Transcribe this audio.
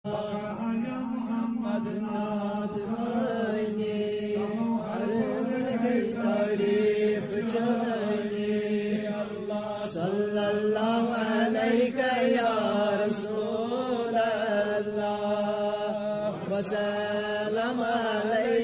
يا محمد نادريني أرغلقي تعريف جاني صلى الله عليك يا رسول الله وسلم عليك